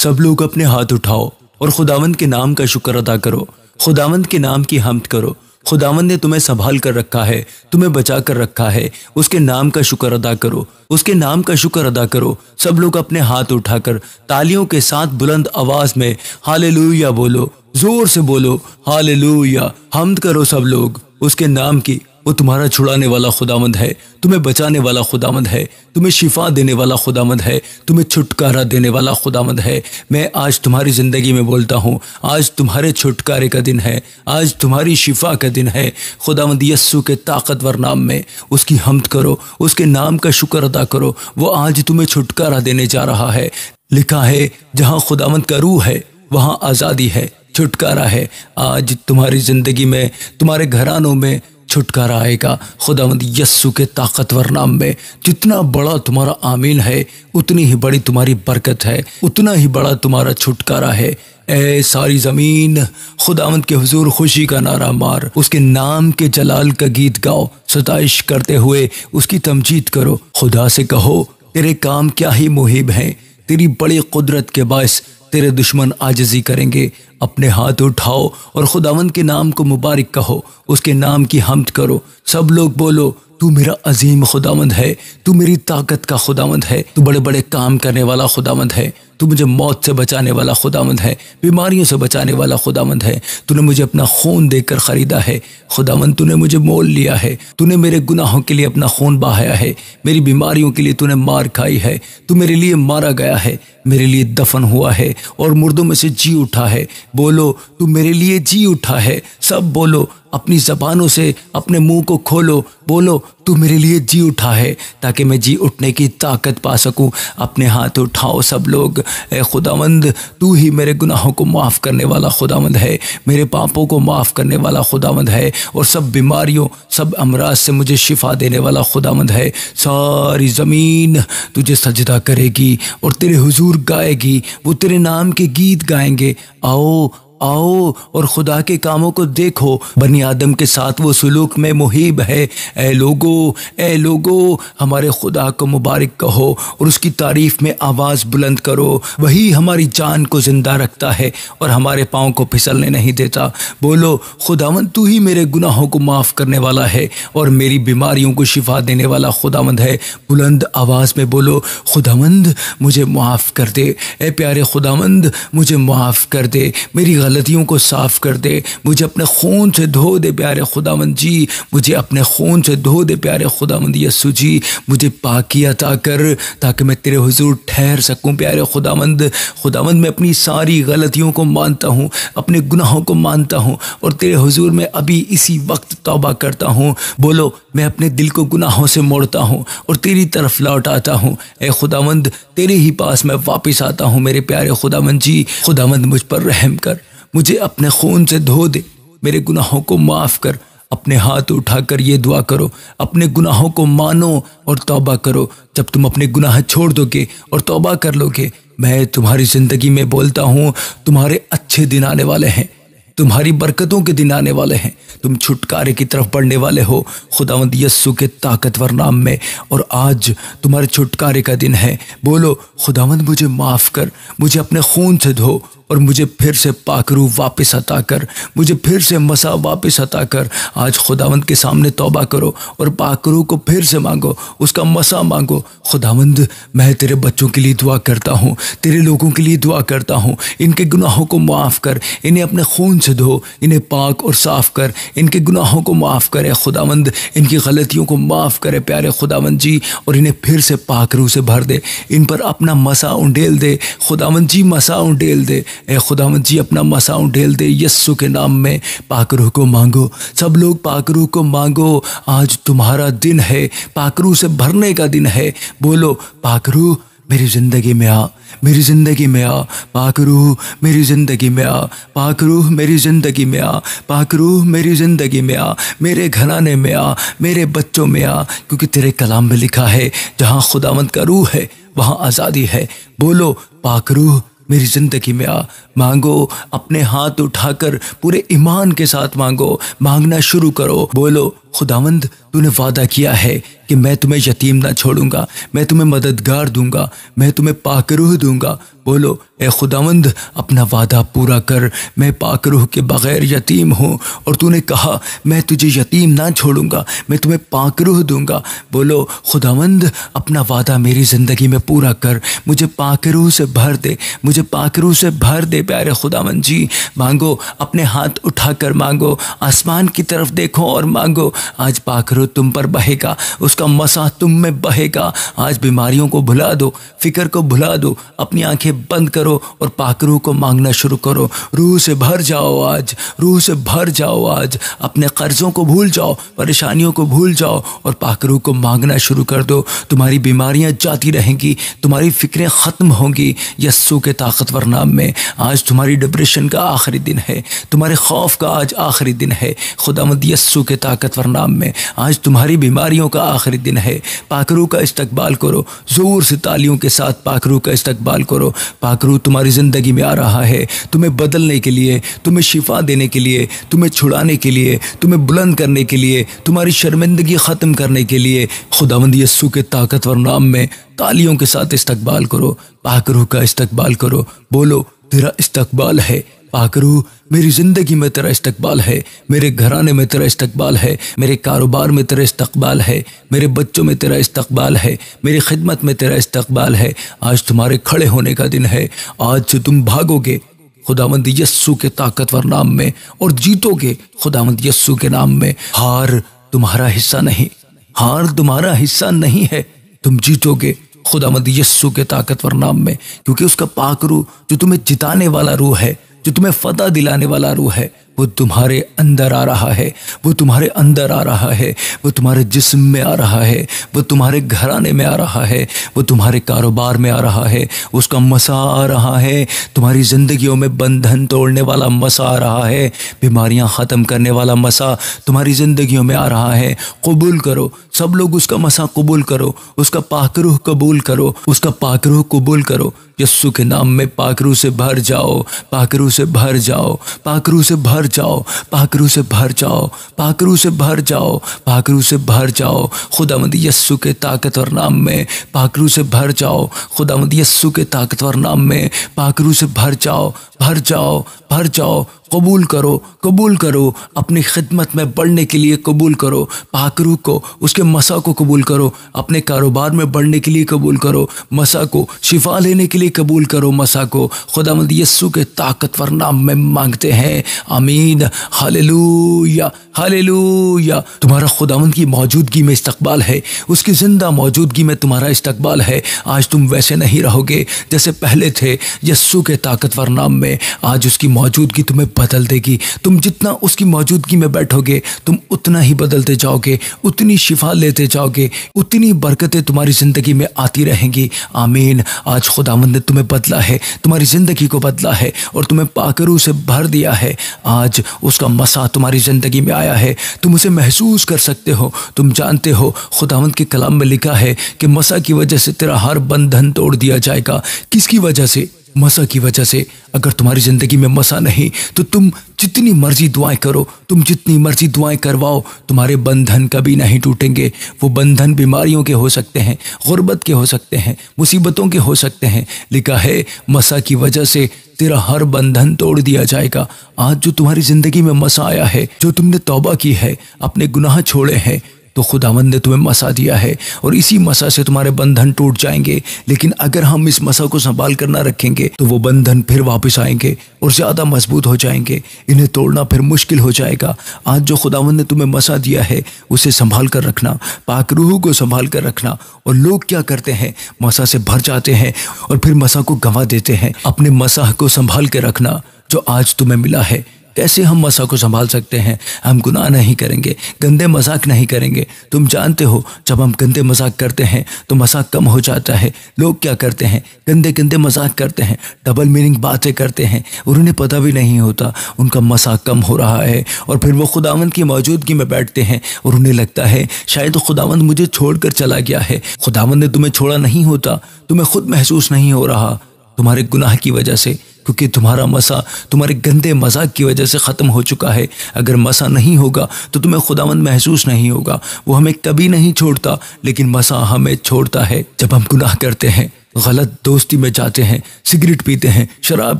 सब लोग अपने हाथ उठाओ और खुदावंद के नाम का शुक्र अदा करो। खुदावंद के नाम की हम्द करो। खुदावंद ने तुम्हें संभाल कर रखा है, तुम्हें बचा कर रखा है। उसके नाम का शुक्र अदा करो, उसके नाम का शुक्र अदा करो। सब लोग अपने हाथ उठाकर तालियों के साथ बुलंद आवाज में हालेलुया बोलो, जोर से बोलो हालेलुया। हम्द करो सब लोग उसके नाम की। वो तुम्हारा छुड़ाने वाला खुदावंद है, तुम्हें बचाने वाला खुदावंद है, तुम्हें शिफा देने वाला खुदावंद है, तुम्हें छुटकारा देने वाला खुदावंद है। मैं आज तुम्हारी ज़िंदगी में बोलता हूँ, आज तुम्हारे छुटकारे का दिन है, आज तुम्हारी शिफा का दिन है। खुदावंद यस्सु के ताकतवर नाम में उसकी हम्द करो, उसके नाम का शुक्र अदा करो। वो आज तुम्हें छुटकारा देने जा रहा है। लिखा है जहाँ खुदावंद का रूह है वहाँ आज़ादी है, छुटकारा है। आज तुम्हारी ज़िंदगी में, तुम्हारे घरानों में छुटकारा आएगा खुदावंद यस्सु के ताकतवर नाम में। जितना बड़ा तुम्हारा आमीन है उतनी ही बड़ी तुम्हारी बरकत है, उतना ही बड़ा तुम्हारा छुटकारा है। ए सारी ज़मीन खुदावंद के हुजूर खुशी का नारा मार, उसके नाम के जलाल का गीत गाओ, सताइश करते हुए उसकी तमजीद करो। खुदा से कहो तेरे काम क्या ही मुहिब हैं, तेरी बड़ी कुदरत के बायस तेरे दुश्मन आजिज़ी करेंगे। अपने हाथ उठाओ और खुदावंद के नाम को मुबारक कहो, उसके नाम की हम्द करो। सब लोग बोलो तू मेरा अजीम खुदावंद है, तू मेरी ताकत का खुदावंद है, तू बड़े बड़े काम करने वाला खुदावंद है, तू मुझे मौत से बचाने वाला खुदावंद है, बीमारियों से बचाने वाला खुदावंद है। तूने मुझे अपना खून देकर ख़रीदा है खुदावंद, तूने मुझे मोल लिया है, तूने मेरे गुनाहों के लिए अपना खून बहाया है, मेरी बीमारियों के लिए तूने मार खाई है, तू मेरे लिए मारा गया है, मेरे लिए दफन हुआ है और मुर्दों में से जी उठा है। बोलो तू मेरे लिए जी उठा है। सब बोलो, अपनी ज़बानों से अपने मुंह को खोलो, बोलो तू मेरे लिए जी उठा है, ताकि मैं जी उठने की ताकत पा सकूं। अपने हाथ उठाओ सब लोग। ए खुदावंद तू ही मेरे गुनाहों को माफ़ करने वाला खुदावंद है, मेरे पापों को माफ़ करने वाला खुदावंद है और सब बीमारियों, सब अमराज से मुझे शिफा देने वाला खुदावंद है। सारी ज़मीन तुझे सजदा करेगी और तेरे हुजूर गाएगी, वो तेरे नाम के गीत गाएंगे। आओ आओ और खुदा के कामों को देखो, बनी आदम के साथ वो सुलूक में मुहिब है। ए लोगो हमारे खुदा को मुबारक कहो और उसकी तारीफ में आवाज़ बुलंद करो। वही हमारी जान को ज़िंदा रखता है और हमारे पाँव को फिसलने नहीं देता। बोलो खुदावंद तू ही मेरे गुनाहों को माफ़ करने वाला है और मेरी बीमारियों को शिफा देने वाला खुदावंद है। बुलंद आवाज़ में बोलो खुदावंद मुझे माफ़ कर दे। ए प्यारे खुदावंद मुझे माफ़ कर दे, मेरी गलतियों को साफ़ कर दे, मुझे अपने खून से धो दे प्यारे खुदावंद जी, मुझे अपने खून से धो दे प्यारे खुदावंद यस्सु जी। मुझे पाकी अता कर ताकि मैं तेरे हुजूर ठहर सकूं प्यारे खुदावंद। खुदावंद मैं अपनी सारी गलतियों को मानता हूँ, अपने गुनाहों को मानता हूँ और तेरे हुजूर में अभी इसी वक्त तौबा करता हूँ। बोलो मैं अपने दिल को गुनाहों से मोड़ता हूँ और तेरी तरफ लौट आता हूँ। ए खुदावंद तेरे ही पास मैं वापस आता हूँ मेरे प्यारे खुदावंद जी। खुदावंद मुझ पर रहम कर, मुझे अपने खून से धो दे, मेरे गुनाहों को माफ़ कर। अपने हाथ उठाकर ये दुआ करो, अपने गुनाहों को मानो और तौबा करो। जब तुम अपने गुनाह छोड़ दोगे और तौबा कर लोगे, मैं तुम्हारी ज़िंदगी में बोलता हूँ तुम्हारे अच्छे दिन आने वाले हैं, तुम्हारी बरकतों के दिन आने वाले हैं, तुम छुटकारे की तरफ बढ़ने वाले हो खुदावंद यस्सु के ताकतवर नाम में। और आज तुम्हारे छुटकारे का दिन है। बोलो खुदावंद मुझे माफ़ कर, मुझे अपने खून से धो और मुझे फिर से पाकरू वापस अता कर, मुझे फिर से मसा वापस अता कर। आज खुदावंद के सामने तौबा करो और पाकरू को फिर से मांगो, उसका मसा मांगो। खुदावंद मैं तेरे बच्चों के लिए दुआ करता हूँ, तेरे लोगों के लिए दुआ करता हूँ, इनके गुनाहों को माफ़ कर, इन्हें अपने खून से धो, इन्हें पाक और साफ़ कर, इनके गुनाहों को माफ़ करे खुदावंद, इनकी गलतियों को माफ़ करे प्यारे खुदावंद जी और इन्हें फिर से पाकरू से भर दे, इन पर अपना मसा उंडेल दे खुदावंद जी, मसा उंडेल दे। ए खुदावंद जी अपना मसा उंडेल दे यस्सु के नाम में। पाक रूह को मांगो, सब लोग पाक रूह को मांगो। आज तुम्हारा दिन है, पाक रूह से भरने का दिन है। बोलो पाक रूह मेरी ज़िंदगी में आ, मेरी ज़िंदगी में आ, पाक रूह मेरी ज़िंदगी में आ, पाक रूह मेरी ज़िंदगी में आ, पाक रूह मेरी ज़िंदगी में आ, मेरे घराने में आ, मेरे बच्चों में आ, क्योंकि तेरे कलाम में लिखा है जहाँ खुदावंद का रूह है वहाँ आज़ादी है। बोलो पाक रूह मेरी ज़िंदगी में आ। मांगो, अपने हाथ उठाकर पूरे ईमान के साथ मांगो, मांगना शुरू करो। बोलो खुदावंद तूने वादा किया है कि मैं तुम्हें यतीम ना छोड़ूंगा, मैं तुम्हें मददगार दूंगा, मैं तुम्हें पाक रूह दूंगा। बोलो ए खुदावंद अपना वादा पूरा कर, मैं पाक रूह के बगैर यतीम हूँ और तूने कहा मैं तुझे यतीम ना छोड़ूंगा, मैं तुम्हें पाक रूह दूंगा। बोलो खुदावंद अपना वादा मेरी ज़िंदगी में पूरा कर, मुझे पाक रूह से भर दे, मुझे पाक रूह से भर दे प्यारे खुदावंद जी। मांगो, अपने हाथ उठाकर मांगो, आसमान की तरफ देखो और मांगो। आज पाक रूह तुम पर बहेगा, उसका मसा तुम में बहेगा। आज बीमारियों को भुला दो, फिक्र को भुला दो, अपनी आंखें बंद करो और पाक रूह को मांगना शुरू करो। रूह से भर जाओ आज, रूह से भर जाओ आज। अपने कर्जों को भूल जाओ, परेशानियों को भूल जाओ और पाक रूह को मांगना शुरू कर दो। तुम्हारी बीमारियां जाती रहेंगी, तुम्हारी फिक्रें ख़त्म होंगी यस्सु के ताकतवर नाम में। आज तुम्हारी डिप्रेशन का आखिरी दिन है, तुम्हारे खौफ का आज आखिरी दिन है खुदावंद यस्सु के ताकतवर नाम में। आज तुम्हारी बीमारियों का आखिरी दिन है। पाक रूह का इस्तकबाल करो, ज़ोर से तालियों के साथ पाक रूह का इस्तकबाल करो। पाक रूह तुम्हारी ज़िंदगी में आ रहा है, तुम्हें बदलने के लिए, तुम्हें शिफा देने के लिए, तुम्हें छुड़ाने के लिए, तुम्हें बुलंद करने के लिए, तुम्हारी शर्मिंदगी ख़त्म करने के लिए। खुदावंद यस्सु के ताकतवर नाम में तालियों के साथ इस्तकबाल करो, पाक रूह का इस्तकबाल करो। बोलो तेरा इस्तकबाल है पाक रूह, मेरी ज़िंदगी में तेरा इस्तकबाल है, मेरे घराने में तेरा इस्तकबाल है, मेरे कारोबार में तेरा इस्तकबाल है, मेरे बच्चों में तेरा इस्तकबाल है, मेरी खिदमत में तेरा इस्तकबाल है। आज तुम्हारे खड़े होने का दिन है, आज से तुम भागोगे खुदावंद यस्सु के ताकतवर नाम में और जीतोगे खुदावंद यस्सु के नाम में। हार तुम्हारा हिस्सा नहीं, हार तुम्हारा हिस्सा नहीं है, तुम जीतोगे खुदावंद यस्सु के ताकतवर नाम में, क्योंकि उसका पाक रूह जो तुम्हें जिताने वाला रूह है, जो तुम्हें फतह दिलाने वाला रूह है, वो तुम्हारे अंदर आ रहा है, वो तुम्हारे अंदर आ रहा है, वो तुम्हारे जिस्म में आ रहा है, वो तुम्हारे घराने में आ रहा है, वो तुम्हारे कारोबार में आ रहा है। उसका मसा आ रहा है, तुम्हारी ज़िंदगियों में बंधन तोड़ने वाला मसा आ रहा है, बीमारियां ख़त्म करने वाला मसा तुम्हारी ज़िंदगियों में आ रहा है। कबूल करो, सब लोग उसका मसा कबूल करो, उसका पाक रूह कबूल करो, उसका पाक रूह कबूल करो। यस्सु के नाम में पाक रूह से भर जाओ, पाक रूह से भर जाओ, पाक रूह से भर जाओ, पाक रूह से भर जाओ, पाक रूह से भर जाओ, पाक रूह से भर जाओ खुदावंद यस्सु के ताकतवर नाम में। पाक रूह से भर जाओ खुदावंद यस्सु के ताकतवर नाम में। पाक रूह से भर जाओ, भर जाओ, भर जाओ। कबूल करो, कबूल करो, अपनी खिदमत में बढ़ने के लिए कबूल करो पाक रूह को, उसके मसा को कबूल करो, अपने कारोबार में बढ़ने के लिए कबूल करो मसा को, शिफा लेने के लिए कबूल करो मसा को। खुदावंद यस्सु के ताकतवर नाम में मांगते हैं, आमीन, हालेलुया, हालेलुया। तुम्हारा खुदावंद की मौजूदगी में इस्तकबाल है, उसकी ज़िंदा मौजूदगी में तुम्हारा इस्तकबाल है। आज तुम वैसे नहीं रहोगे जैसे पहले थे यस्सु के ताकतवर नाम में। आज उसकी मौजूदगी तुम्हें बदल देगी। तुम जितना उसकी मौजूदगी में बैठोगे तुम उतना ही बदलते जाओगे, उतनी शिफा लेते जाओगे, उतनी बरकतें तुम्हारी ज़िंदगी में आती रहेंगी। आमीन। आज खुदावंद ने तुम्हें बदला है, तुम्हारी ज़िंदगी को बदला है और तुम्हें पाक रूह से भर दिया है। आज उसका मसा तुम्हारी ज़िंदगी में आया है, तुम उसे महसूस कर सकते हो। तुम जानते हो खुदावंद के कलाम में लिखा है कि मसा की वजह से तेरा हर बंधन तोड़ दिया जाएगा। किसकी वजह से? मसा की वजह से। अगर तुम्हारी ज़िंदगी में मसा नहीं तो तुम जितनी मर्जी दुआएं करो, तुम जितनी मर्जी दुआएं करवाओ, तुम्हारे बंधन कभी नहीं टूटेंगे। वो बंधन बीमारियों के हो सकते हैं, गुर्बत के हो सकते हैं, मुसीबतों के हो सकते हैं। लिखा है मसा की वजह से तेरा हर बंधन तोड़ दिया जाएगा। आज जो तुम्हारी ज़िंदगी में मसा आया है, जो तुमने तौबा की है, अपने गुनाह छोड़े हैं, तो खुदावंद ने तुम्हें मसा दिया है और इसी मसा से तुम्हारे बंधन टूट जाएंगे। लेकिन अगर हम इस मसा को संभाल कर ना रखेंगे तो वो बंधन फिर वापस आएंगे और ज़्यादा मजबूत हो जाएंगे। इन्हें तोड़ना फिर मुश्किल हो जाएगा। आज जो खुदावंद ने तुम्हें मसा दिया है उसे संभाल कर रखना, पाक रूह को संभाल कर रखना। और लोग क्या करते हैं, मसा से भर जाते हैं और फिर मसा को गंवा देते हैं। अपने मसा को संभाल के रखना जो आज तुम्हें मिला है। कैसे हम मसा को संभाल सकते हैं? हम गुनाह नहीं करेंगे, गंदे मजाक नहीं करेंगे। तुम जानते हो जब हम गंदे मजाक करते हैं तो मजाक कम हो जाता है। लोग क्या करते हैं, गंदे गंदे मजाक करते हैं, डबल मीनिंग बातें करते हैं और उन्हें पता भी नहीं होता उनका मजाक कम हो रहा है। और फिर वो खुदावंद की मौजूदगी में बैठते हैं और उन्हें लगता है शायद खुदावंद मुझे छोड़कर चला गया है। खुदावंद ने तुम्हें छोड़ा नहीं होता, तुम्हें खुद महसूस नहीं हो रहा। तुम्हारे गुनाह की वजह से, क्योंकि तुम्हारा मसा तुम्हारे गंदे मजाक की वजह से ख़त्म हो चुका है। अगर मसा नहीं होगा तो तुम्हें खुदावंद महसूस नहीं होगा। वो हमें कभी नहीं छोड़ता, लेकिन मसा हमें छोड़ता है जब हम गुनाह करते हैं, गलत दोस्ती में जाते हैं, सिगरेट पीते हैं, शराब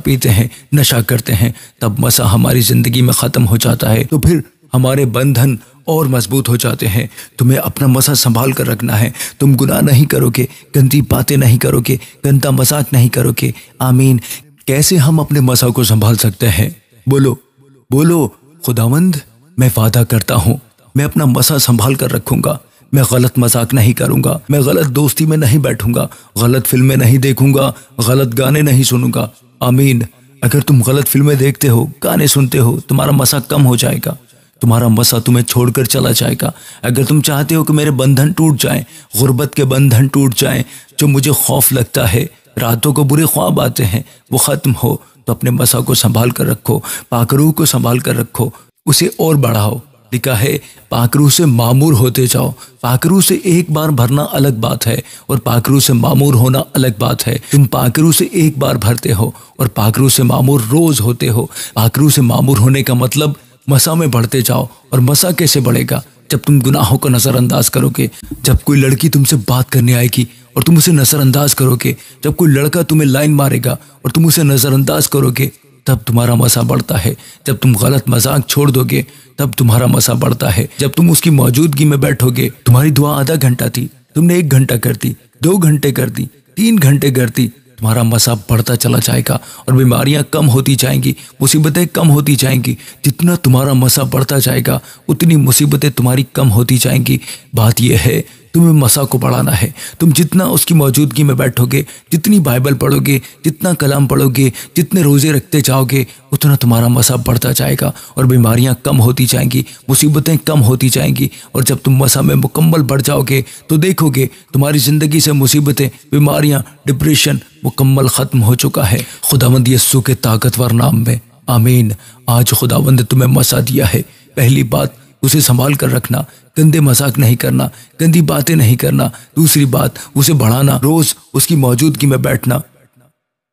पीते हैं, नशा करते हैं, तब मसा हमारी ज़िंदगी में ख़त्म हो जाता है। तो फिर हमारे बंधन और मजबूत हो जाते हैं। तुम्हें अपना मसा संभाल कर रखना है। तुम गुनाह नहीं करोगे, गंदी बातें नहीं करोगे, गंदा मजाक नहीं करोगे। आमीन। कैसे हम अपने मसा को संभाल सकते हैं? बोलो बोलो, खुदावंद मैं वादा करता हूँ मैं अपना मसा संभाल कर रखूँगा। मैं गलत मजाक नहीं करूँगा, मैं गलत दोस्ती में नहीं बैठूँगा, गलत फिल्में नहीं देखूँगा, गलत गाने नहीं सुनूँगा। आमीन। अगर तुम गलत फिल्में देखते हो, गाने सुनते हो, तुम्हारा मसा कम हो जाएगा, तुम्हारा मसा तुम्हें छोड़कर चला जाएगा। अगर तुम चाहते हो कि मेरे बंधन टूट जाएं, गुर्बत के बंधन टूट जाएं, जो मुझे खौफ लगता है, रातों को बुरे ख्वाब आते हैं, वो ख़त्म हो, तो अपने मसा को संभाल कर रखो, पाकरूह को संभाल कर रखो, उसे और बढ़ाओ। लिखा है पाकरूह से मामूर होते जाओ। पाकरूह से एक बार भरना अलग बात है और पाकरूह से मामूर होना अलग बात है। तुम पाकरूह से एक बार भरते हो और पाकरूह से मामूर रोज होते हो। पाकरूह से मामूर होने का मतलब मसा में बढ़ते जाओ। और मसा कैसे बढ़ेगा? जब तुम गुनाहों को नज़रअंदाज करोगे। जब कोई लड़की तुमसे बात करने आएगी और तुम उसे नज़रअंदाज करोगे, जब कोई लड़का तुम्हें लाइन मारेगा और तुम उसे नज़रअंदाज करोगे, तब तुम्हारा मसा बढ़ता है। जब तुम गलत मजाक छोड़ दोगे, तब तुम्हारा मसा बढ़ता है। जब तुम उसकी मौजूदगी में बैठोगे, तुम्हारी दुआ आधा घंटा थी, तुमने 1 घंटा कर दी, 2 घंटे कर दी, 3 घंटे कर दी, तुम्हारा मसा बढ़ता चला जाएगा और बीमारियां कम होती जाएंगी, मुसीबतें कम होती जाएंगी। जितना तुम्हारा मसा बढ़ता जाएगा, उतनी मुसीबतें तुम्हारी कम होती जाएंगी। बात यह है, तुम्हें मसा को बढ़ाना है। तुम जितना उसकी मौजूदगी में बैठोगे, जितनी बाइबल पढ़ोगे, जितना कलाम पढ़ोगे, जितने रोज़े रखते जाओगे, उतना तुम्हारा मसा बढ़ता जाएगा और बीमारियां कम होती जाएंगी, मुसीबतें कम होती जाएंगी। और जब तुम मसा में मुकम्मल बढ़ जाओगे तो देखोगे तुम्हारी ज़िंदगी से मुसीबतें, बीमारियां, डिप्रेशन मुकम्मल ख़त्म हो चुका है खुदावंद यीशु के ताकतवर नाम में। आमीन। आज खुदावंद ने तुम्हें मसा दिया है। पहली बात, उसे संभाल कर रखना, गंदे मजाक नहीं करना, गंदी बातें नहीं करना। दूसरी बात, उसे बढ़ाना, रोज उसकी मौजूदगी में बैठना,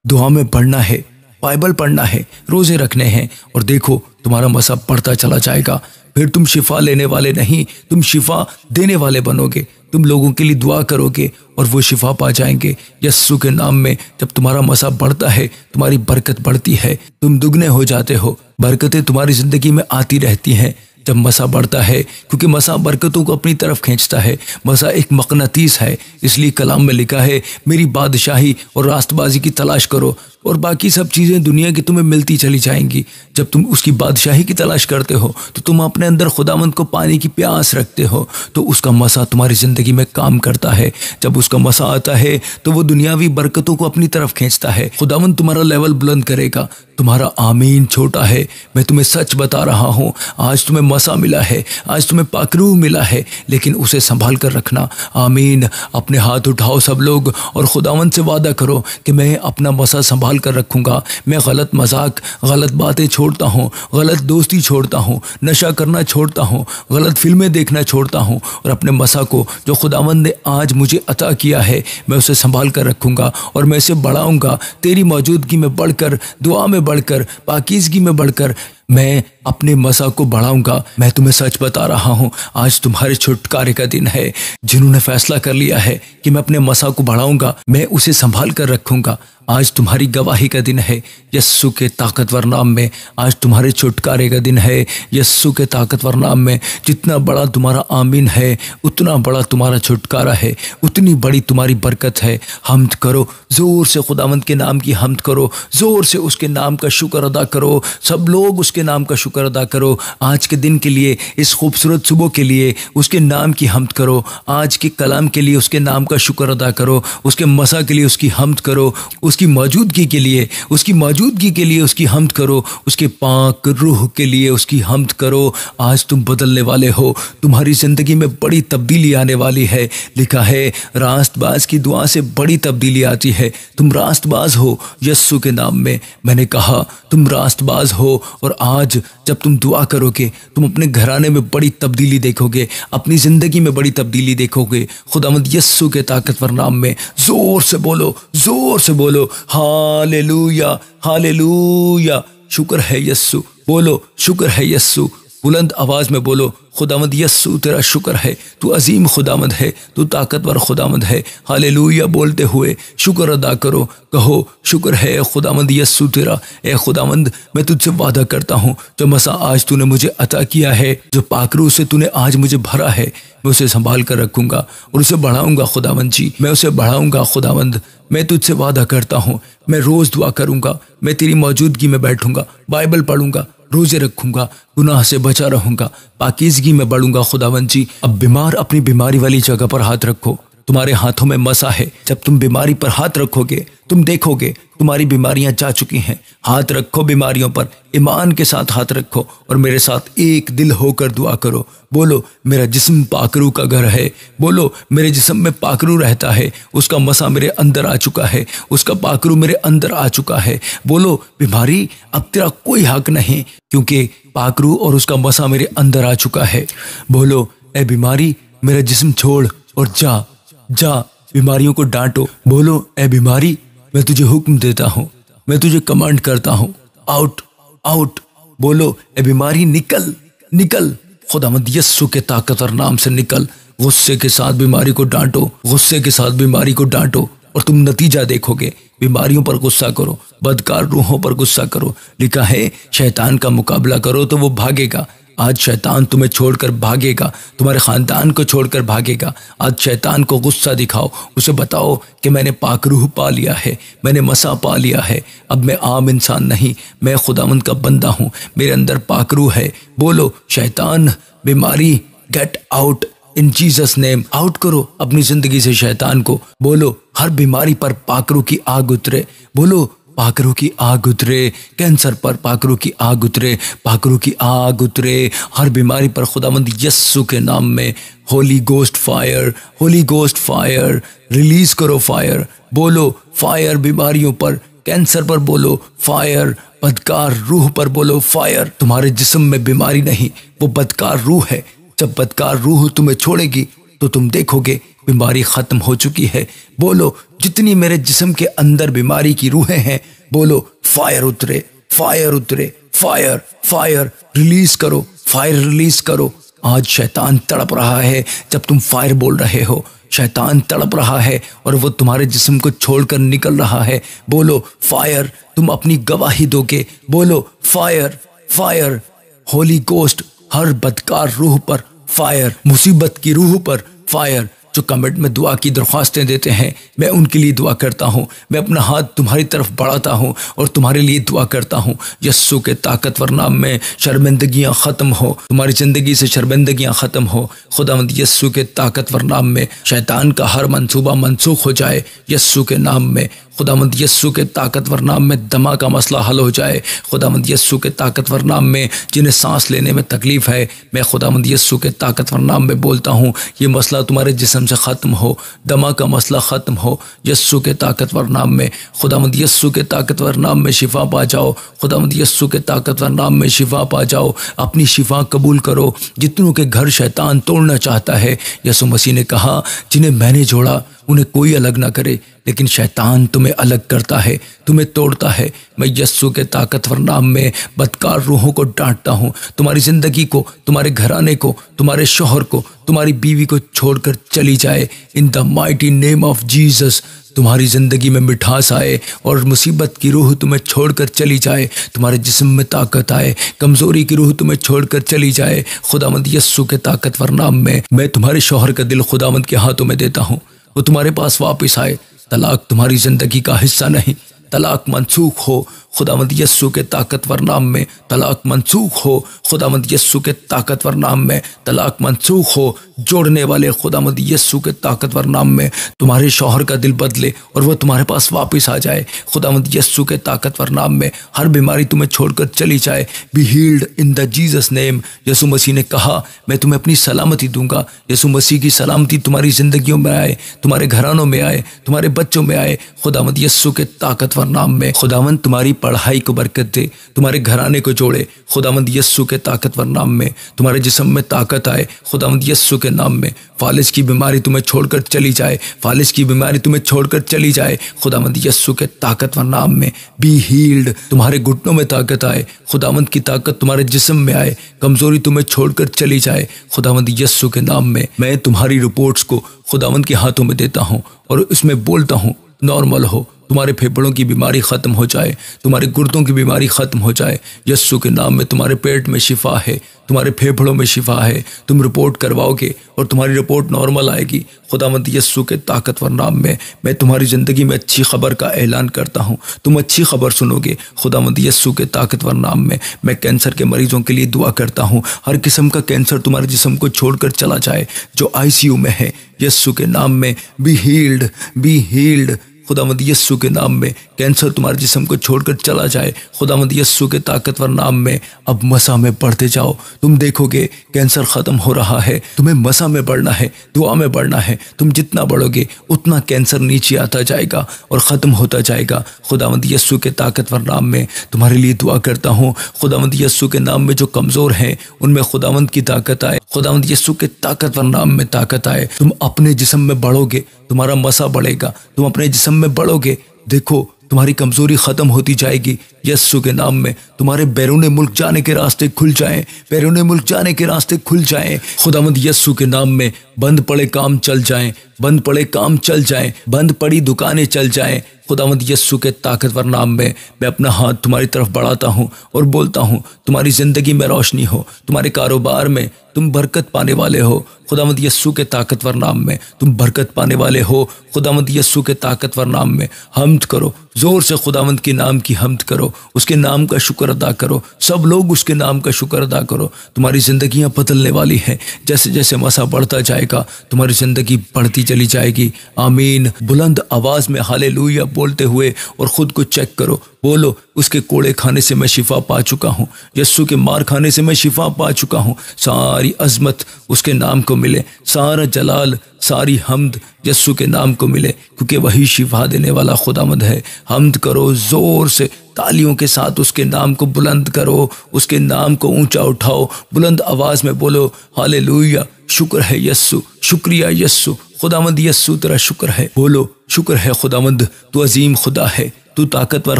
दुआ में पढ़ना है, बाइबल पढ़ना है, रोजे रखने हैं और देखो तुम्हारा मसा बढ़ता चला जाएगा। फिर तुम शिफा लेने वाले नहीं, तुम शिफा देने वाले बनोगे। तुम लोगों के लिए दुआ करोगे और वो शिफा पा जाएंगे यीशु के नाम में। जब तुम्हारा मसा बढ़ता है, तुम्हारी बरकत बढ़ती है, तुम दुगने हो जाते हो, बरकतें तुम्हारी जिंदगी में आती रहती हैं जब मसा बढ़ता है, क्योंकि मसा बरकतों को अपनी तरफ खींचता है। मसा एक मकनातीस है, इसलिए कलाम में लिखा है, मेरी बादशाही और रास्तबाजी की तलाश करो और बाकी सब चीज़ें दुनिया की तुम्हें मिलती चली जाएंगी। जब तुम उसकी बादशाही की तलाश करते हो तो तुम अपने अंदर खुदावंद को पाने की प्यास रखते हो, तो उसका मसा तुम्हारी ज़िंदगी में काम करता है। जब उसका मसा आता है तो वो दुनियावी बरकतों को अपनी तरफ खींचता है। खुदावंद तुम्हारा लेवल बुलंद करेगा। तुम्हारा आमीन छोटा है, मैं तुम्हें सच बता रहा हूँ। आज तुम्हें मसा मिला है, आज तुम्हें पाकरूह मिला है, लेकिन उसे संभाल कर रखना। आमीन। अपने हाथ उठाओ सब लोग और खुदावंद से वादा करो कि मैं अपना मसा संभाल कर रखूँगा। मैं गलत मजाक, गलत बातें छोड़ता हूँ, गलत दोस्ती छोड़ता हूँ, नशा करना छोड़ता हूँ, गलत फिल्में देखना छोड़ता हूँ और अपने मसा को जो खुदावंद ने आज मुझे अता किया है, मैं उसे संभाल कर रखूँगा और मैं इसे बढ़ाऊँगा। तेरी मौजूदगी में बढ़कर, दुआ में बढ़कर, पाकीज़गी में बढ़कर मैं अपने मसा को बढ़ाऊंगा। मैं तुम्हें सच बता रहा हूँ, आज तुम्हारे छुटकारे का दिन है। जिन्होंने फैसला कर लिया है कि मैं अपने मसा को बढ़ाऊंगा, मैं उसे संभाल कर रखूंगा, आज तुम्हारी गवाही का दिन है यीशु के ताकतवर नाम में। आज तुम्हारे छुटकारे का दिन है यीशु के ताकतवर नाम में। जितना बड़ा तुम्हारा आमीन है, उतना बड़ा तुम्हारा छुटकारा है, उतनी बड़ी तुम्हारी बरकत है। हम्द करो, ज़ोर से खुदावंद के नाम की हम्द करो, ज़ोर से उसके नाम का शुक्र अदा करो। सब लोग उसके नाम का शुक्र अदा करो। आज के दिन के लिए, इस खूबसूरत सुबह के लिए उसके नाम की हम्द करो। आज के कलाम के लिए उसके नाम का शुक्र अदा करो। उसके मसा के लिए उसकी हम्द करो। उसकी मौजूदगी के लिए, उसकी मौजूदगी के लिए उसकी हम्द करो। उसके पाक रूह के लिए उसकी हम्द करो। आज तुम बदलने वाले हो, तुम्हारी ज़िंदगी में बड़ी तब्दीली आने वाली है। लिखा है रास्तबाज की दुआ से बड़ी तब्दीली आती है। तुम रास्तबाज हो यीशु के नाम में। मैंने कहा तुम रास्तबाज हो और आज जब तुम दुआ करोगे, तुम अपने घराने में बड़ी तब्दीली देखोगे, अपनी ज़िंदगी में बड़ी तब्दीली देखोगे। खुदावंद यीशु के ताकतवर नाम में ज़ोर से बोलो, ज़ोर से बोलो, हालेलुया, हालेलुया, शुक्र है यस्सु। बोलो शुक्र है यस्सु, बुलंद आवाज में बोलो खुदावंद यस्सु तेरा शुक्र है, तू अजीम खुदावंद है, तू ताकतवर खुदावंद है। हालेलुया बोलते हुए शुक्र अदा करो, कहो शुक्र है खुदावंद यस्सु तेरा। ए खुदावंद, मैं तुझसे वादा करता हूँ जो मसा आज तूने मुझे अता किया है, जो पाकरू से तूने आज मुझे भरा है, मैं उसे संभाल कर रखूंगा और उसे बढ़ाऊंगा खुदावंद जी, मैं उसे बढ़ाऊंगा खुदावंद। मैं तुझसे वादा करता हूँ मैं रोज दुआ करूंगा, मैं तेरी मौजूदगी में बैठूंगा, बाइबल पढ़ूंगा, रोजे रखूंगा, गुनाह से बचा रहूंगा, पाकीज़गी में बढ़ूंगा खुदावंद जी। अब बीमार अपनी बीमारी वाली जगह पर हाथ रखो, तुम्हारे हाथों में मसा है। जब तुम बीमारी पर हाथ रखोगे तुम देखोगे तुम्हारी बीमारियां जा चुकी हैं। हाथ रखो बीमारियों पर, ईमान के साथ हाथ रखो और मेरे साथ एक दिल होकर दुआ करो। बोलो मेरा जिस्म पाकरू का घर है, बोलो मेरे जिस्म में पाकरू रहता है, उसका मसा मेरे अंदर आ चुका है, उसका पाकरू मेरे अंदर आ चुका है। बोलो बीमारी अब तेरा कोई हक नहीं, क्योंकि पाकरू और उसका मसा मेरे अंदर आ चुका है। बोलो ए बीमारी मेरा जिस्म छोड़ और जा जा, बीमारियों को डांटो। बोलो ए बीमारी मैं तुझे हुक्म देता हूँ, मैं तुझे कमांड करता हूँ, आउट आउट। बोलो ए बीमारी निकल निकल, खुदावंद यस्सु के ताकतवर नाम से निकल। गुस्से के साथ बीमारी को डांटो, गुस्से के साथ बीमारी को डांटो और तुम नतीजा देखोगे। बीमारियों पर गुस्सा करो, बदकार रूहों पर गुस्सा करो। लिखा है शैतान का मुकाबला करो तो वो भागेगा। आज शैतान तुम्हें छोड़कर भागेगा, तुम्हारे खानदान को छोड़कर भागेगा। आज शैतान को गुस्सा दिखाओ, उसे बताओ कि मैंने पाक रूह पा लिया है, मैंने मसा पा लिया है। अब मैं आम इंसान नहीं, मैं खुदावंद का बंदा हूँ, मेरे अंदर पाक रूह है। बोलो शैतान बीमारी get out in Jesus name. Out करो अपनी जिंदगी से शैतान को। बोलो हर बीमारी पर पाकरू की आग उतरे। बोलो पाकरू की आग उतरे, कैंसर पर पाकरू की आग उतरे, पाकरू की आग उतरे हर बीमारी पर खुदावंद यस्सु के नाम में। Holi ghost fire, Holi ghost fire, release करो फायर। बोलो फायर बीमारियों पर, कैंसर पर बोलो फायर, बदकार रूह पर बोलो फायर। तुम्हारे जिस्म में बीमारी नहीं, वो बदकार रूह है। जब बदकार रूह तुम्हें छोड़ेगी तो तुम देखोगे बीमारी खत्म हो चुकी है। बोलो जितनी मेरे जिस्म के अंदर बीमारी की रूहें हैं, बोलो फायर उतरे, फायर उतरे, फायर फायर रिलीज करो, फायर रिलीज करो। आज शैतान तड़प रहा है जब तुम फायर बोल रहे हो, शैतान तड़प रहा है और वो तुम्हारे जिस्म को छोड़कर निकल रहा है। बोलो फायर, तुम अपनी गवाही दोगे। बोलो फायर फायर, होली गोस्ट हर बदकार रूह पर फायर, मुसीबत की रूह पर फायर। जो कमेंट में दुआ की दरख्वास्तें देते हैं मैं उनके लिए दुआ करता हूँ। मैं अपना हाथ तुम्हारी तरफ बढ़ाता हूँ और तुम्हारे लिए दुआ करता हूँ। यस्सु के ताकतवर नाम में शर्मिंदगियाँ ख़त्म हो, तुम्हारी ज़िंदगी से शर्मिंदगियाँ ख़त्म हो। खुदावंद यस्सु के ताकतवर नाम में शैतान का हर मंसूबा मनसूख हो जाए। यस्सु के नाम में खुदावंद यस्सु के ताकतवर नाम में दमा का मसला हल हो जाए। खुदावंद यस्सु के ताकतवर नाम में जिन्हें सांस लेने में तकलीफ़ है, मैं खुदावंद यस्सु के ताकतवर नाम में बोलता हूँ ये मसला तुम्हारे जिस्म से ख़त्म हो, दमा का मसला ख़त्म हो। यस्सु के ताकतवर नाम में, खुदावंद यस्सु के ताकतवर नाम में शिफा पा जाओ। खुदावंद यस्सु के ताकतवर नाम में शिफा पा जाओ। अपनी शिफा कबूल करो। जितनों के घर शैतान तोड़ना चाहता है, यीशु मसीह ने कहा जिन्हें मैंने जोड़ा उन्हें कोई अलग ना करे, लेकिन शैतान तुम्हें अलग करता है, तुम्हें तोड़ता है। मैं यस्सु के ताकतवर नाम में बदकार रूहों को डांटता हूँ। तुम्हारी ज़िंदगी को, तुम्हारे घराने को, तुम्हारे शौहर को, तुम्हारी बीवी को छोड़कर चली जाए in the mighty name of Jesus. तुम्हारी ज़िंदगी में मिठास आए और मुसीबत की रूह तुम्हें छोड़कर चली जाए। तुम्हारे जिस्म में ताकत आए, कमज़ोरी की रूह तुम्हें छोड़कर चली जाए। खुदावंद यस्सु के ताकतवर नाम में मैं तुम्हारे शौहर का दिल खुदावंद के हाथों में देता हूँ, वो तुम्हारे पास वापस आए। तलाक तुम्हारी ज़िंदगी का हिस्सा नहीं, तलाक मनसूख हो। खुदावंद यस्सु के ताकतवर नाम में तलाक मनसूख हो। खुदावंद यस्सु के ताकतवर नाम में तलाक मनसूख हो। जोड़ने वाले खुदावंद यस्सु के ताकतवर नाम में तुम्हारे शौहर का दिल बदले और वह तुम्हारे पास वापस आ जाए। खुदावंद यस्सु के ताकतवर नाम में हर बीमारी तुम्हें छोड़कर चली जाए। Be healed in the Jesus name. Yeshu Masih ने कहा मैं तुम्हें अपनी सलामती दूंगा। यीशु मसीह की सलामती तुम्हारी ज़िंदगियों में आए, तुम्हारे घरानों में आए, तुम्हारे बच्चों में आए। खुदावंद यस्सु के ताकतवर ताकतवर नाम में। खुदावंद तुम्हारी पढ़ाई को बरकत दे, तुम्हारे घराने को जोड़े खुदावंद यस्सु के ताकतवर नाम में। तुम्हारे जिस्म में ताकत आए खुदावंद यस्सु के नाम में। फालिज की बीमारी तुम्हें छोड़कर चली जाए, फालिज की बीमारी तुम्हें छोड़कर चली जाए खुदावंद यस्सु के ताकतवर नाम में। बी हील्ड, तुम्हारे घुटनों में ताकत आए, खुदावंद की ताकत तुम्हारे जिस्म में आए, कमजोरी तुम्हें छोड़कर चली जाए खुदावंद यस्सु के नाम में। मैं तुम्हारी रिपोर्ट्स को खुदावंद के हाथों में देता हूँ और इसमें बोलता हूँ नॉर्मल हो, तुम्हारे फेफड़ों की बीमारी ख़त्म हो जाए, तुम्हारे गुर्दों की बीमारी ख़त्म हो जाए यस्सु के नाम में। तुम्हारे पेट में शिफा है, तुम्हारे फेफड़ों में शिफा है। तुम रिपोर्ट करवाओगे और तुम्हारी रिपोर्ट नॉर्मल आएगी खुदावंद यस्सु के ताकतवर नाम में। मैं तुम्हारी ज़िंदगी में अच्छी खबर का ऐलान करता हूँ, तुम अच्छी खबर सुनोगे खुदावंद यस्सु के ताकतवर नाम में। मैं कैंसर के मरीजों के लिए दुआ करता हूँ, हर किस्म का कैंसर तुम्हारे जिस्म को छोड़कर चला जाए जो ICU में है यस्सु के नाम में। बी हील्ड, बी हील्ड खुदावंद यस्सु के नाम में। कैंसर तुम्हारे जिस्म को छोड़कर चला जाए खुदावंद यस्सु के ताकतवर नाम में। अब मसा में बढ़ते जाओ, तुम देखोगे कैंसर ख़त्म हो रहा है। तुम्हें मसा में बढ़ना है, दुआ में बढ़ना है। तुम जितना बढ़ोगे उतना कैंसर नीचे आता जाएगा और ख़त्म होता जाएगा खुदावंद यस्सु के ताकतवर नाम में। तुम्हारे लिए दुआ करता हूँ खुदावंद यस्सु के नाम में। जो कमज़ोर हैं उनमें खुदावंद की ताकत आए, खुदावंद यस्सु के ताकतवर नाम में ताकत आए। तुम अपने जिस्म में बढ़ोगे, तुम्हारा मसा बढ़ेगा, तुम अपने जिस्म में बढ़ोगे। देखो तुम्हारी कमजोरी खत्म होती जाएगी यस्सु के नाम में। तुम्हारे बैरून मुल्क जाने के रास्ते खुल जाएं, बैरून मुल्क जाने के रास्ते खुल जाएं खुदावंद यस्सु के नाम में। बंद पड़े काम चल जाएं, बंद पड़े काम चल जाएं, बंद पड़ी दुकानें चल जाएं खुदावंद यस्सु के ताकतवर नाम में। मैं अपना हाथ तुम्हारी तरफ बढ़ाता हूँ और बोलता हूँ तुम्हारी ज़िंदगी में रोशनी हो, तुम्हारे कारोबार में तुम बरकत पाने वाले हो खुदावंद यस्सु के ताकतवर नाम में। तुम बरकत पाने वाले हो खुदावंद यस्सु के ताकतवर नाम में। हम्द करो, ज़ोर से खुदावंद के नाम की हम्द करो, उसके नाम का शुक्र अदा करो। सब लोग उसके नाम का शुक्र अदा करो। तुम्हारी ज़िंदगियाँ बदलने वाली हैं। जैसे जैसे मसा बढ़ता जाएगा तुम्हारी ज़िंदगी बढ़ती चली जाएगी। आमीन। बुलंद आवाज़ में हालेलुया बोलते हुए और ख़ुद को चेक करो, बोलो उसके कोड़े खाने से मैं शिफा पा चुका हूँ, यस्सु के मार खाने से मैं शिफा पा चुका हूँ। सारी अजमत उसके नाम को मिले, सारा जलाल सारी हम्द यस्सु के नाम को मिले, क्योंकि वही शिफा देने वाला खुदावंद है। हम्द करो ज़ोर से, तालियों के साथ उसके नाम को बुलंद करो, उसके नाम को ऊंचा उठाओ, बुलंद आवाज़ में बोलो हालेलुया। शुक्र है यस्सु, शुक्रिया यस्सु, खुदावंद यस्सु तेरा शुक्र है। बोलो शुक्र है खुदावंद, तू अजीम खुदा है, तू ताकतवर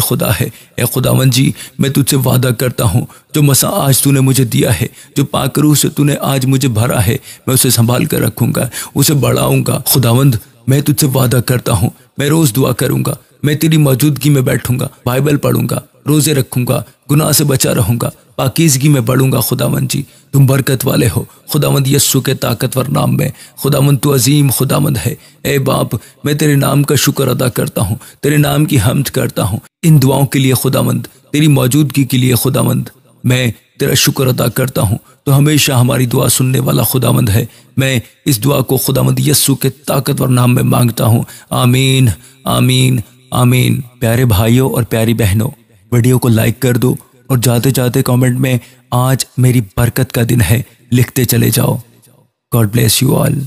खुदा है। ए खुदावंद जी, मैं तुझसे वादा करता हूँ जो मसा आज तूने मुझे दिया है, जो पाक रूह से तूने आज मुझे भरा है, मैं उसे संभाल कर रखूँगा, उसे बढ़ाऊँगा। खुदावंद मैं तुझसे वादा करता हूँ मैं रोज़ दुआ करूँगा, मैं तेरी मौजूदगी में बैठूँगा, बाइबल पढ़ूँगा, रोज़े रखूँगा, गुनाह से बचा रहूँगा, पाकीज़गी में बढ़ूँगा। खुदावंद जी तुम बरकत वाले हो खुदावंद यस्सु के ताकतवर नाम में। खुदावंद तू अजीम खुदावंद है। ए बाप मैं तेरे नाम का शुक्र अदा करता हूँ, तेरे नाम की हम्द करता हूँ इन दुआओं के लिए खुदावंद, तेरी मौजूदगी के लिए खुदावंद। मैं तेरा शुक्र अदा करता हूँ, तो हमेशा हमारी दुआ सुनने वाला खुदावंद है। मैं इस दुआ को खुदावंद यस्सु के ताकतवर नाम में मांगता हूँ। आमीन आमीन आमीन। प्यारे भाइयों और प्यारी बहनों, वीडियो को लाइक कर दो और जाते जाते कमेंट में आज मेरी बरकत का दिन है लिखते चले जाओ। God bless you all.